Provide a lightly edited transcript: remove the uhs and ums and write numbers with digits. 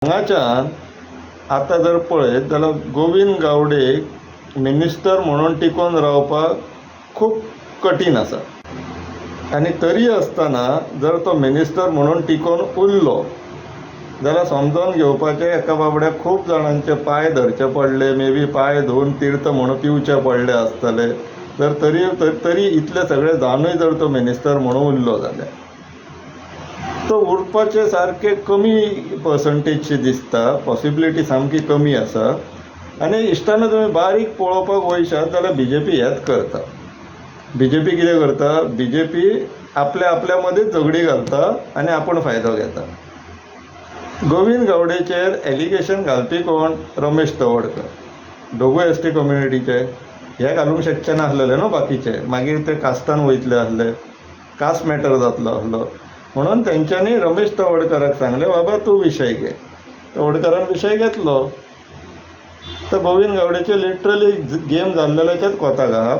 हांगाच्यान आतां जर पळयत जाल्यार गोविंद गावडेक मिनिस्टर म्हणून टिकोवन रावपाक खूब कठीण आसा आनी तरी आसतना जर तो मिनिस्टर म्हणून टिकोवन उरलो जाल्यार समजून घेवपाचें एका बाबड्याक खूब जाणांचे पांय धरचे पडले, मे बी पांय धुवन तीर्थ म्हणून पिवचे पडले आसतले, जर तरी इतले सगळे जावनूय जर तो मिनिस्टर म्हणून उरलो जाल्यार तो उरपाचे सारके कमी पर्संटेजची दिसता, पॉसिबिलिटी सामकी कमी आसा. आनी इश्टान तुमी बारीक पळोवपाक वयशात जाल्यार BJP हेंच करता. BJP कितें करता? BJP आपल्या मदींच झगडी घालता आनी आपूण फायदो घेता. गोविंद गावडेचेर एलिगेशन घालपी कोण? रमेश तवडकर, दोगूय ST कम्युनिटीचे. हे घालूंक शकचे नासलेले न्हू बाकीचे, मागीर ते कास्तान वयतले आसले, कास्ट मॅटर जातलो आसलो, म्हणून तेंच्यांनी रमेश तवडकराक सांगलें बाबा तूं विशय घे. तवडकरान विशय घेतलो. तर गोविंद गावडेचे लिटरली गेम जाल्लेल्याच्याच कोताक आहा.